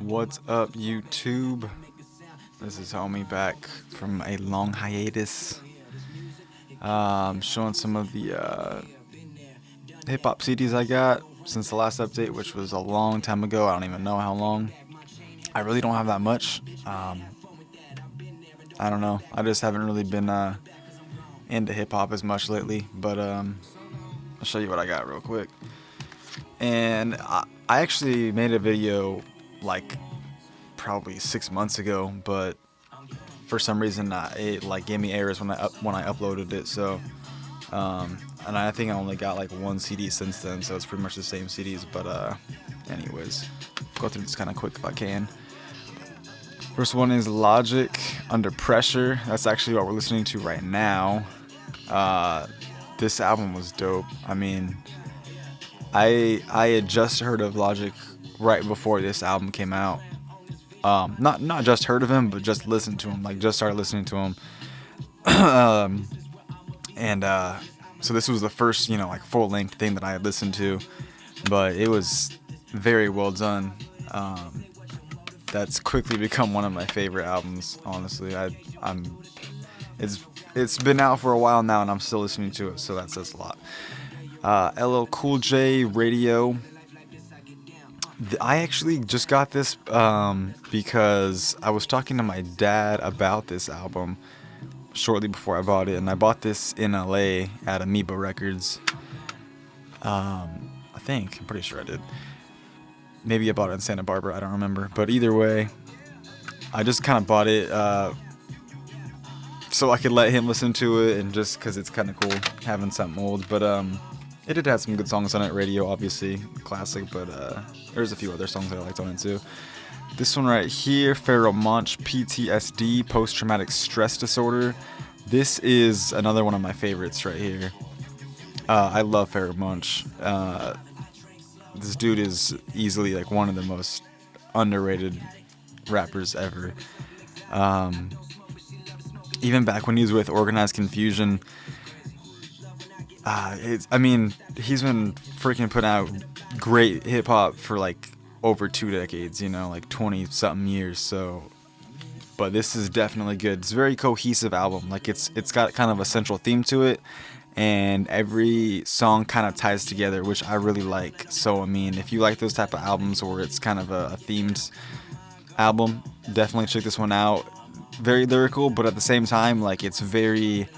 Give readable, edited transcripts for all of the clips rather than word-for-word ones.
What's up, YouTube? This is Homie back from a long hiatus. Showing some of the hip hop CDs I got since the last update, which was a long time ago. I don't even know how long. I really don't have that much. I don't know. I just haven't really been into hip hop as much lately. But I'll show you what I got real quick. And I actually made a video like probably 6 months ago, but for some reason it like gave me errors when I uploaded it. So and I think I only got like one CD since then, so it's pretty much the same CDs. But anyways, go through this kind of quick if I can. First one is Logic, Under Pressure. That's actually what we're listening to right now. This album was dope. I mean, I had just heard of Logic right before this album came out. Not just heard of him, but just listened to him. Like just started listening to him. And so this was the first, like full length thing that I had listened to, but it was very well done. That's quickly become one of my favorite albums. Honestly, it's been out for a while now, and I'm still listening to it, so that says a lot. LL Cool J, Radio. I actually just got this because I was talking to my dad about this album shortly before I bought it, and I bought this in LA at Amoeba Records. I'm pretty sure I did. Maybe I bought it in Santa Barbara, I don't remember. But either way, I just kind of bought it so I could let him listen to it, and just because it's kind of cool having something old. But it did have some good songs on it. Radio, obviously, classic, but there's a few other songs that I liked on it too. This one right here, Pharoahe Monch, PTSD, Post-Traumatic Stress Disorder. This is another one of my favorites right here. I love Pharoahe Monch. This dude is easily like one of the most underrated rappers ever. Even back when he was with Organized Confusion, he's been freaking putting out great hip hop for like over 2 decades, like 20 something years. So, but this is definitely good. It's a very cohesive album. Like it's got kind of a central theme to it, and every song kind of ties together, which I really like. So if you like those type of albums where it's kind of a themed album, definitely check this one out. Very lyrical, but at the same time, like it's very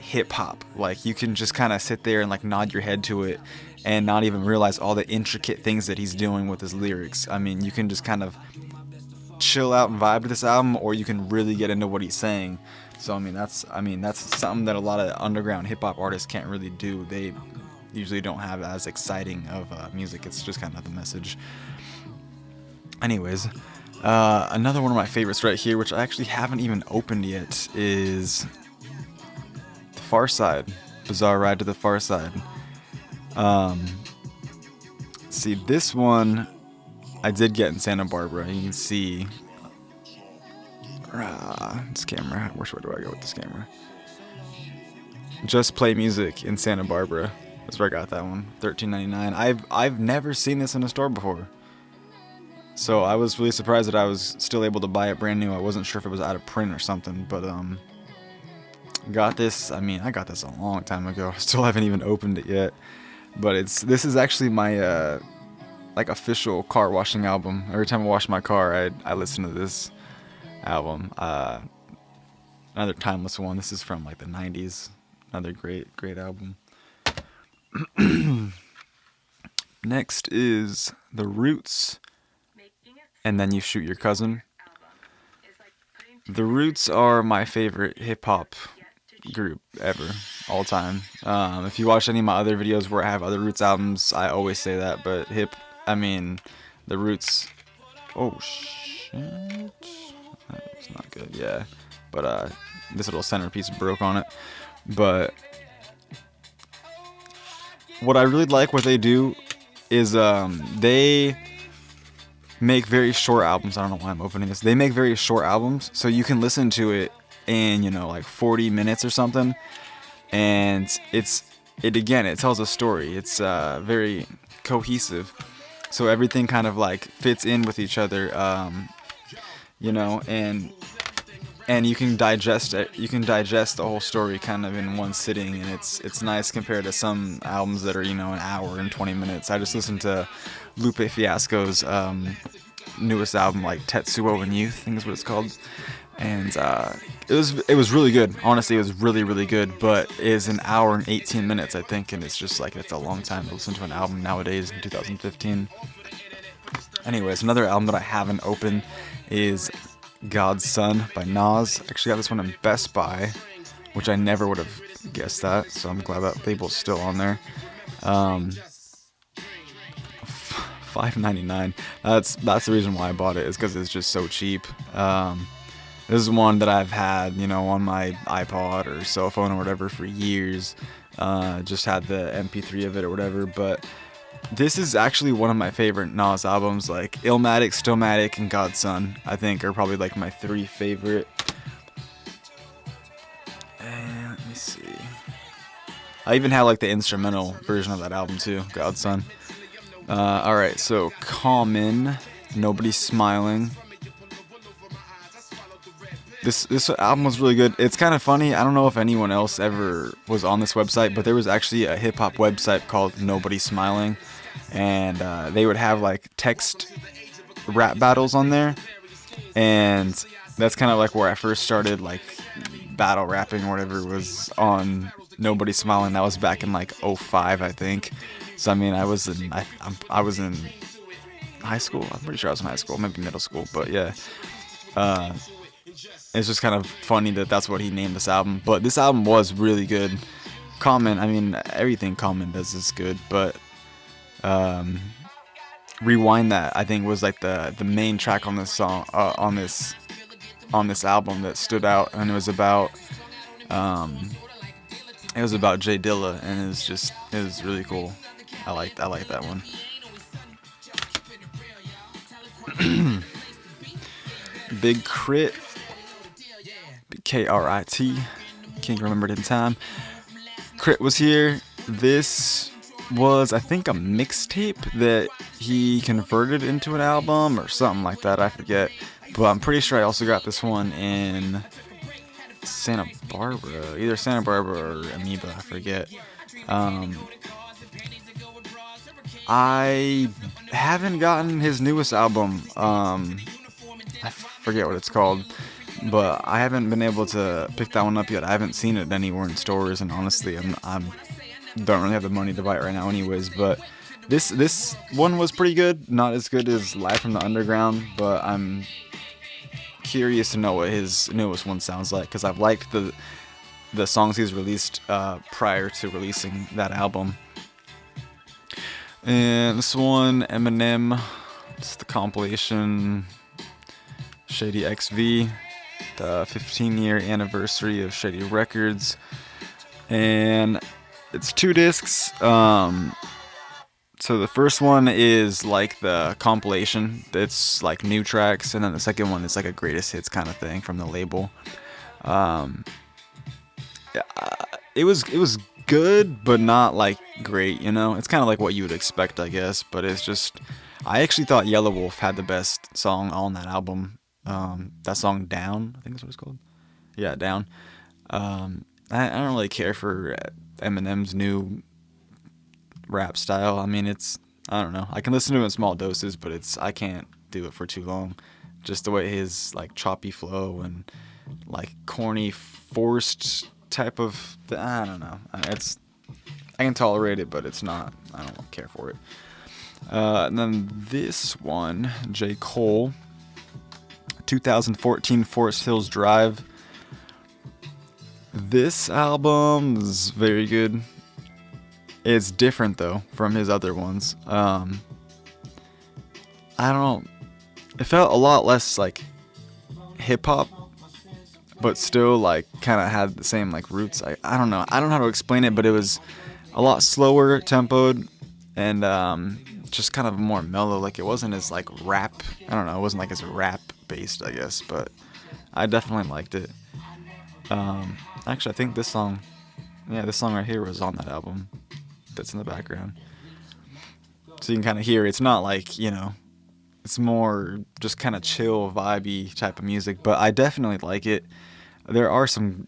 hip hop. Like you can just kind of sit there and like nod your head to it and not even realize all the intricate things that he's doing with his lyrics. You can just kind of chill out and vibe to this album, or you can really get into what he's saying. So that's something that a lot of underground hip hop artists can't really do. They usually don't have as exciting of music. It's just kind of the message. Anyways, another one of my favorites right here, which I actually haven't even opened yet, is the Pharcyde, Bizarre Ride to the Pharcyde. See, this one I did get in Santa Barbara. You can see this camera. Where do I go with this camera? Just Play Music in Santa Barbara. That's where I got that one. $13.99. I've never seen this in a store before, so I was really surprised that I was still able to buy it brand new. I wasn't sure if it was out of print or something, but got this. I got this a long time ago. Still haven't even opened it yet. But this is actually my like official car washing album. Every time I wash my car, I listen to this album. Another timeless one. This is from like the 90s. Another great album. Next is The Roots, and Then You Shoot Your Cousin. The Roots are my favorite hip hop group ever, all time. If you watch any of my other videos where I have other Roots albums, I always say that. But The Roots. Oh shit, that's not good. Yeah, but this little centerpiece broke on it. But what I really like what they do is they make very short albums. I don't know why I'm opening this. They make very short albums, so you can listen to it in like 40 minutes or something, and it tells a story. It's very cohesive, so everything kind of like fits in with each other, you know, and you can digest it. You can digest the whole story kind of in one sitting, and it's nice compared to some albums that are, you know, an hour and 20 minutes. I just listened to Lupe Fiasco's newest album, like Tetsuo and Youth, I think is what it's called, and it was really good. Honestly, it was really good, but it is an hour and 18 minutes, I think, and it's just like it's a long time to listen to an album nowadays in 2015. Anyways, another album that I haven't opened is God's Son by Nas. Actually got this one in Best Buy, which I never would have guessed that, so I'm glad that label's still on there. $5.99. That's the reason why I bought it, is because it's just so cheap. This is one that I've had, you know, on my iPod or cell phone or whatever for years. Just had the MP3 of it or whatever, but this is actually one of my favorite Nas albums. Like Illmatic, Stillmatic, and God's Son, I think, are probably like my 3 favorite. And let me see. I even have like the instrumental version of that album too, God's Son. Alright, so Common, Nobody's Smiling. This album was really good. It's kind of funny. I don't know if anyone else ever was on this website, but there was actually a hip hop website called Nobody's Smiling, and they would have like text rap battles on there, and that's kind of like where I first started like battle rapping or whatever, was on Nobody's Smiling. That was back in like 05, I think. So I mean, I was in high school. I'm pretty sure I was in high school, maybe middle school, but yeah. It's just kind of funny that that's what he named this album. But this album was really good. Common, I mean, everything Common does is good, but Rewind That, I think, was like the main track on this song, on this album that stood out, and it was about Jay Dilla, and it was really cool. I like that one. Big Krit, K.R.I.T. Can't remember it in time. Krit was here. This was, I think, a mixtape that he converted into an album or something like that. I forget. But I'm pretty sure I also got this one in Santa Barbara. Either Santa Barbara or Amoeba. I forget. I haven't gotten his newest album. I forget what it's called, but I haven't been able to pick that one up yet. I haven't seen it anywhere in stores, and honestly, I'm don't really have the money to buy it right now, anyways. But this one was pretty good. Not as good as Live from the Underground, but I'm curious to know what his newest one sounds like, because I've liked the songs he's released prior to releasing that album. And this one, Eminem, it's the compilation Shady XV, the 15-year anniversary of Shady Records, and it's 2 discs. So the first one is like the compilation, it's like new tracks, and then the second one is like a greatest hits kind of thing from the label. It was good, but not like great, you know. It's kind of like what you would expect, I guess, but it's just, I actually thought Yellow Wolf had the best song on that album. That song Down, I think that's what it's called. Yeah, Down. I don't really care for Eminem's new rap style. I mean, I don't know. I can listen to it in small doses, but I can't do it for too long. Just the way his like choppy flow and like corny, forced type of, I don't know. I can tolerate it, but it's not. I don't care for it. And then this one, J. Cole, 2014 Forest Hills Drive. This album is very good. It's different though from his other ones. I don't know. It felt a lot less like hip hop, but still like kind of had the same like roots. I don't know. I don't know how to explain it, but it was a lot slower tempoed and just kind of more mellow. Like it wasn't as like rap. I don't know. It wasn't like as rap based, I guess, but I definitely liked it. Actually, I think this song right here was on that album. That's in the background. So you can kind of hear it's not like, it's more just kind of chill, vibey type of music, but I definitely like it. There are some,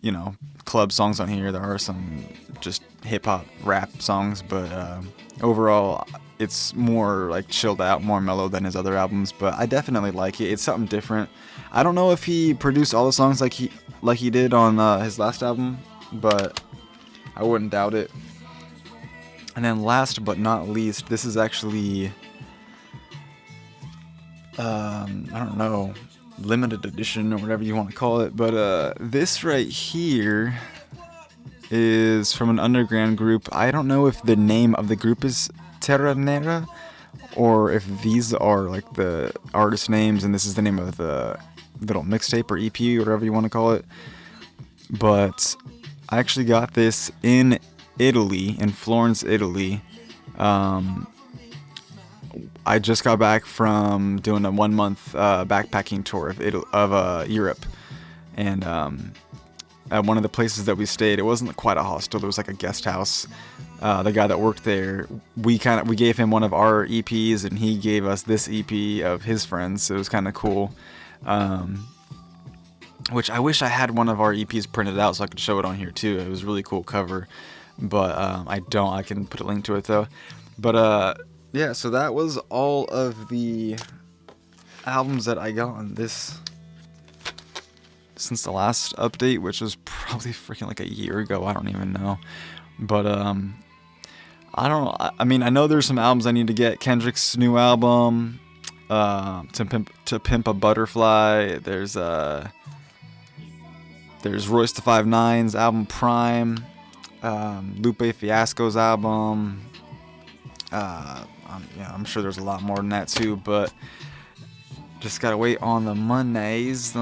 club songs on here. There are some just hip hop rap songs, but overall, it's more like chilled out, more mellow than his other albums. But I definitely like it. It's something different. I don't know if he produced all the songs like he did on his last album, but I wouldn't doubt it. And then last but not least, this is actually I don't know, limited edition or whatever you want to call it, but this right here is from an underground group. I don't know if the name of the group is Terra Nera or if these are like the artist names and this is the name of the little mixtape or EP or whatever you want to call it. But I actually got this in Italy, in Florence, Italy. I just got back from doing a 1 month backpacking tour of Europe, and at one of the places that we stayed, it wasn't quite a hostel; it was like a guest house. The guy that worked there, we gave him one of our EPs, and he gave us this EP of his friends. So it was kind of cool. Which I wish I had one of our EPs printed out so I could show it on here too. It was a really cool cover, but I don't. I can put a link to it though. But yeah, so that was all of the albums that I got on this since the last update, which was probably freaking like a year ago. I don't even know. But I don't know. I mean, I know there's some albums I need to get. Kendrick's new album, To Pimp a Butterfly. There's Royce the 5'9's album Prime, Lupe Fiasco's album. I'm sure there's a lot more than that too, but just gotta wait on the monies.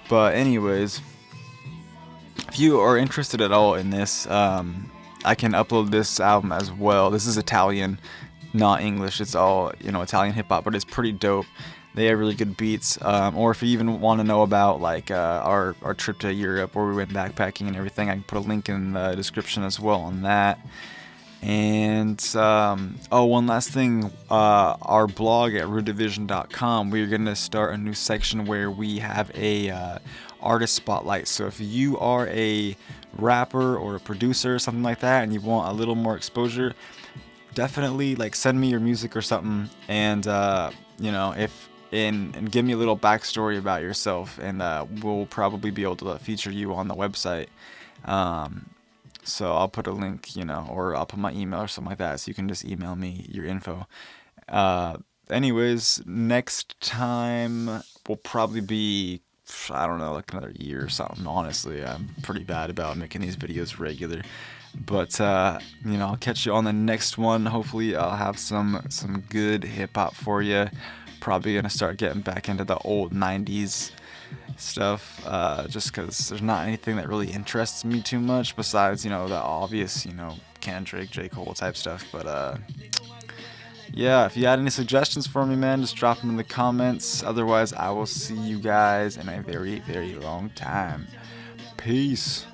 But anyways, if you are interested at all in this, I can upload this album as well. This is Italian, not English. It's all Italian hip hop, but it's pretty dope. They have really good beats. Or if you even want to know about like our trip to Europe where we went backpacking and everything, I can put a link in the description as well on that. And one last thing, our blog at RudeDivision.com, we're gonna start a new section where we have a artist spotlight. So if you are a rapper or a producer or something like that and you want a little more exposure, definitely like send me your music or something, and and give me a little backstory about yourself, and we'll probably be able to feature you on the website. So I'll put a link, or I'll put my email or something like that, so you can just email me your info. Anyways, next time will probably be, I don't know, like another year or something. Honestly, I'm pretty bad about making these videos regular. But I'll catch you on the next one. Hopefully I'll have some good hip hop for you. Probably gonna start getting back into the old 90s stuff, just because there's not anything that really interests me too much besides the obvious Kendrick, J. Cole type stuff. But yeah, if you had any suggestions for me, man, just drop them in the comments. Otherwise, I will see you guys in a very, very long time. Peace.